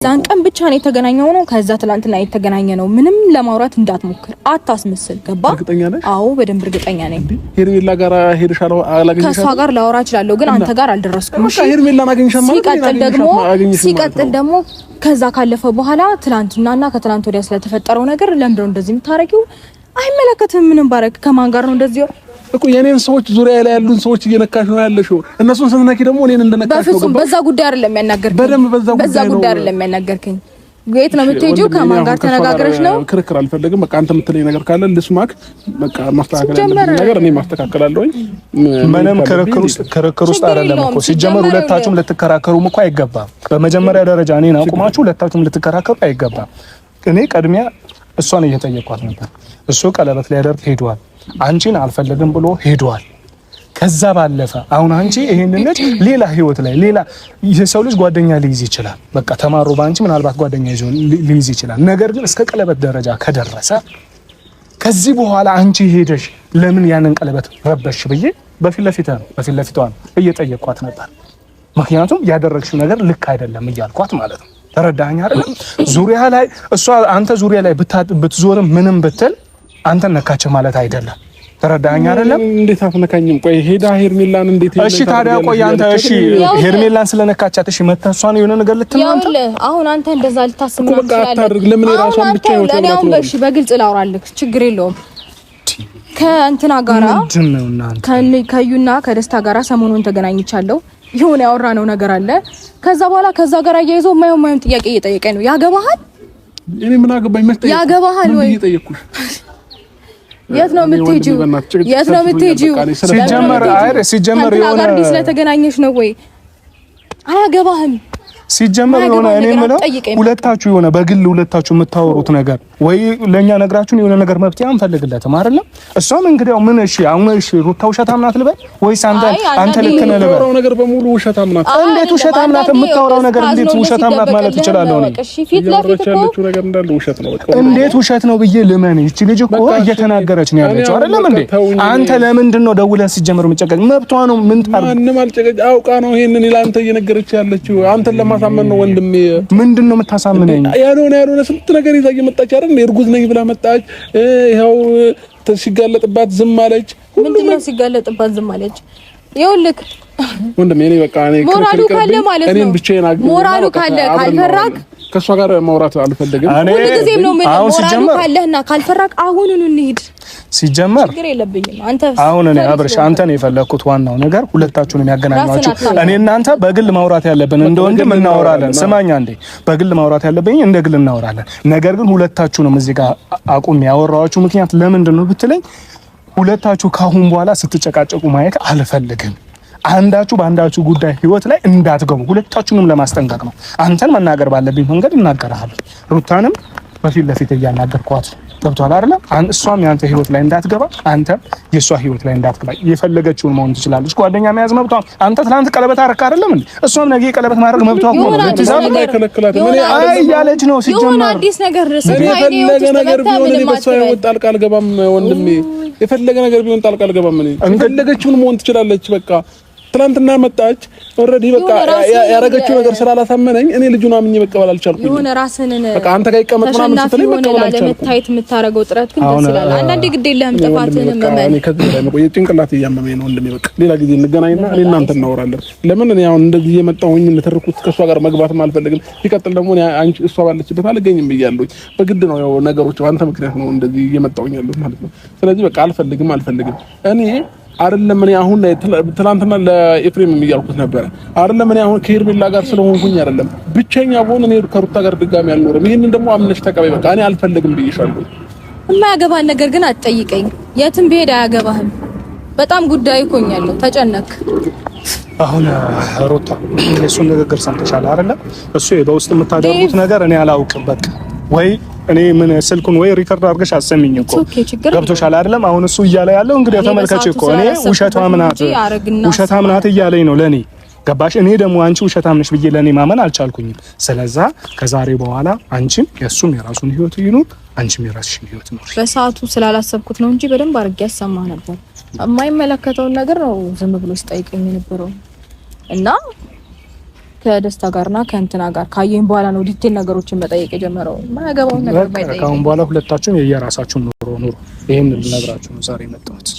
ዛን ቀን ብቻ ነው የተገናኘው ነው። ከዛ ትላንትና የተገናኘ ነው። ምንም ለማውራት እንዳትሞክር፣ አታስመስል። ገባ? እርግጠኛ ነኝ? አዎ በደንብ እርግጠኛ ነኝ። ሄርሜላ ጋር ሄድሻለሁ አላገኘሻለሁ? ከሷ ጋር ላወራ እችላለሁ ግን አንተ ጋር አልደረስኩም። እሺ ሄርሜላ አገኘሻለሁ ማለት ሲቀጥል ደግሞ ከዛ ካለፈ በኋላ ትላንትናና ከትላንት ወዲያ ስለተፈጠረው ነገር ለምንድን ነው እንደዚህ የምታረጊው? አይመለከትም። ምንም ባረክ ከማን ጋር ነው እንደዚህ እኮ የኔን ሰዎች ዙሪያ ላይ ያሉን ሰዎች እየነካሽ ነው ያለሽው። እነሱን ስትነኪ ደግሞ እኔን እንደነካሽ ነው። በፍጹም በዛ ጉዳይ አይደለም ያናገርከኝ። በደንብ በዛ ጉዳይ አይደለም ያናገርከኝ። የት ነው የምትሄጂው? ከማን ጋር ተነጋግረሽ ነው? ክርክር አልፈልግም። በቃ አንተ የምትለኝ ነገር ካለ ልስማክ። በቃ ማስተካከል ያለብኝ ነገር እኔ ማስተካከላለሁኝ። ምንም ክርክር ውስጥ አይደለም እኮ ሲጀመር። ሁለታችሁም ልትከራከሩም እኮ አይገባም። በመጀመሪያ ደረጃ እኔን አቁማችሁ ሁለታችሁም ልትከራከሩ አይገባም። እኔ ቀድሚያ እሷን እየጠየኳት ነበር። እሱ ቀለበት ሊያደርግ ሄዷል። አንቺን አልፈልግም ብሎ ሄዷል። ከዛ ባለፈ አሁን አንቺ ይሄንን ልጅ ሌላ ህይወት ላይ ሌላ የሰው ልጅ ጓደኛ ሊይዝ ይችላል። በቃ ተማሩ ባንቺ ምናልባት ጓደኛ ሊይዝ ይችላል። ነገር ግን እስከ ቀለበት ደረጃ ከደረሰ ከዚህ በኋላ አንቺ ሄደሽ ለምን ያንን ቀለበት ረበሽ ብዬ በፊት ለፊቷ ነው እየጠየቅኳት ነበር። ምክንያቱም ያደረግሽው ነገር ልክ አይደለም እያልኳት ማለት ነው። ተረዳኸኝ አይደል? ዙሪያ ላይ እሷ አንተ ዙሪያ ላይ ብትዞርም ምንም ብትል አንተ ነካች ማለት አይደለም። ተረዳኸኝ አይደለም? እንዴት አትነካኝም? ቆይ ሄዳ ሄርሜላን እንዴት እሺ ታዲያ ቆይ አንተ እሺ ሄርሜላን ስለነካቻት እሺ መተሷን የሆነ ነገር ልትናንተ አሁን አንተ እንደዛ ልታስብ ነው ትችላለህ። ለምን የራሷን ብቻ ይወጣ ነው? እሺ በግልጽ ላውራልክ ችግር የለውም። ከእንትና ጋራ ከዩና ከደስታ ጋራ ሰሞኑን ተገናኝቻለሁ። የሆነ ያወራነው ነገር አለ። ከዛ በኋላ ከዛ ጋራ እያይዞ ማየም ጥያቄ እየጠየቀኝ ነው። ያገባሃል? እኔ ምን አገባኝ? መስጠት ያገባሃል ወይ እየጠየኩሽ? የት ነው የምትሄጂው? ሲጀመር የሆነ አጋር ስለተገናኘሽ ነው ወይ? አያገባህም። ሲጀመር የሆነ እኔ የምለው ሁለታችሁ የሆነ በግል ሁለታችሁ የምታወሩት ነገር ወይ ለኛ ነግራችሁን የሆነ ነገር መፍትሄ አንፈልግለትም አይደለም? እሷም እንግዲህ ምን እሺ አሁን እሺ ሩታ ውሸታም ናት ልበል ወይስ አንተ ልክ ነህ ልበል? የምታወራው ነገር በሙሉ ውሸታም ናት። እንዴት ውሸታም ናት? የምታወራው ነገር እንዴት ውሸታም ናት ማለት እችላለሁ እኔ? እሺ ፊት ለፊት ያለችው ነገር እንዳለ ውሸት ነው። በቃ እንዴት ውሸት ነው ብዬ ልመን? እቺ ልጅ እኮ እየተናገረች ነው ያለችው አይደለም እንዴ? አንተ ለምንድን ነው ደውለህ ሲጀምር የምጨቀጭ? መብቷ ነው። ምን ታርግ? ማንም አልጨቀጭ አውቃ ነው ይሄንን ለአንተ እየነገረች ያለችው። አንተን ለማሳመን ነው ወንድሜ። ምንድነው የምታሳምነኝ? ያልሆነ ስንት ነገር ይዛ እየመጣች አይደል? እርጉዝ ነኝ ብላ መጣች። ይሄው ሲጋለጥባት ዝም አለች። ምንድነው ሲጋለጥባት ዝም አለች? ይኸውልህ ወንድሜ እኔ በቃ ሞራሉ ካለ ማለት ነው። እኔን ብቻዬን ሞራሉ ካለ ካልፈራክ ከሷ ጋር ማውራት አልፈልግም። ሁሉ ጊዜም ነው ማለት ሞራሉ ካለህና ካልፈራክ አሁኑን እንሂድ። ሲጀመር ችግር የለብኝም። አንተ አሁን እኔ አብርሽ አንተ ነው የፈለኩት። ዋናው ነገር ሁለታችሁን የሚያገናኛችሁ እኔ እናንተ በግል ማውራት ያለብን እንደ ወንድም እናወራለን። ስማኝ አንዴ በግል ማውራት ያለብኝ እንደ ግል እናወራለን። ነገር ግን ሁለታችሁንም እዚህ ጋር አቁም ያወራኋችሁ ምክንያት ለምንድን ነው ብትለኝ ሁለታችሁ ካሁን በኋላ ስትጨቃጨቁ ማየት አልፈልግም። አንዳችሁ በአንዳችሁ ጉዳይ ህይወት ላይ እንዳትገቡ ሁለታችሁንም ለማስጠንቀቅ ነው። አንተን መናገር ባለብኝ መንገድ እናገራለሁ። ሩታንም በፊት ለፊት እያናገርኳት ገብቷል አይደል? እሷም ያንተ ህይወት ላይ እንዳትገባ አንተም የሷ ህይወት ላይ እንዳትገባ የፈለገችውን መሆን ትችላለች። ጓደኛ መያዝ መብቷ። አንተ ትናንት ቀለበት አረክ አይደለም እንዴ? እሷም ነገ ቀለበት ማድረግ መብቷ ነው። ለትዛብ አይ ያለች ነው ሲጀመር አዲስ ነገር የፈለገ ነገር ቢሆን እኔ በሷ ህይወት ጣልቃ አልገባም። ወንድሜ የፈለገ ነገር ቢሆን ጣልቃ አልገባም። እኔ የፈለገችውን መሆን ትችላለች። በቃ ትናንትና መጣች ኦሬዲ በቃ ያረጋችው ነገር ስላላሳመነኝ እኔ ልጁን አምኜ መቀበል አልቻልኩም። የሆነ ራስን በቃ አንተ ጋር ይቀመጥ ምናምን ስትለኝ መቀበል አልቻልኩም። ለመታየት የምታረገው ጥረት ግን ደስ ይላል። አንዳንዴ ግድ የለህም ጥፋትህን መመን። እኔ ከዚህ ላይ ነው ጭንቅላት እያመመኝ ነው ወንድሜ። በቃ ሌላ ጊዜ እንገናኝና እኔ እናንተ እናወራለን። ለምን እኔ አሁን እንደዚህ የመጣሁኝ ልተርኩት ከሷ ጋር መግባትም አልፈልግም። ሲቀጥል ደግሞ አንቺ እሷ ባለችበት አልገኝም ብያለሁኝ። በግድ ነው ያው ነገሮች አንተ ምክንያት ነው እንደዚህ እየመጣሁኝ ያለሁት ማለት ነው። ስለዚህ በቃ አልፈልግም እኔ አይደለም እኔ አሁን ትናንትና ለኤፍሬም የሚያልኩት ነበር አይደለም እኔ አሁን ከሄርሜላ ጋር ስለሆንኩኝ አይደለም ብቸኛ ሆነ እኔ ከሩታ ጋር ድጋሚ አልኖርም። ይሄንን ደግሞ አምነሽ ተቀበይ። በቃ እኔ አልፈልግም ብዬሻለሁ። የማያገባህን ነገር ግን አትጠይቀኝ። የትም ብሄድ አያገባህም። በጣም ጉዳይ እኮኛለሁ። ተጨነክ። አሁን ሩታ የሱን ንግግር ሰምተሻል አይደለ? እሱ በውስጥ የምታደርጉት ነገር እኔ አላውቅም። በቃ ወይ እኔ ምን ስልኩን ወይ ሪከርድ አድርገሽ አሰሚኝ እኮ ገብቶሻል አይደለም? አሁን እሱ እያለ ያለው እንግዲህ ተመልከች እኮ እኔ ውሸታም ናት እያለኝ ነው ለኔ ገባሽ? እኔ ደግሞ አንቺ ውሸታም ነሽ ብዬ ለኔ ማመን አልቻልኩኝም። ስለዛ ከዛሬ በኋላ አንቺም የሱም የራሱን ህይወት ይኑር፣ አንቺም የራስሽን ህይወት ኑሪ። በሰዓቱ ስላላሰብኩት ነው እንጂ በደንብ አድርጌ ያሰማ ነበር። የማይመለከተውን ነገር ነው ዝም ብሎ ሲጠይቀኝ የነበረው እና ከደስታ ጋርና ከእንትና ጋር ካየኝ በኋላ ነው ዲቴል ነገሮችን መጠየቅ የጀመረው። ማያገባው ነገር ባይጠይቅ ካሁን በኋላ ሁለታችሁም የየራሳችሁን ኑሮ ይሄን ልነግራችሁ ነው ዛሬ መጣሁት።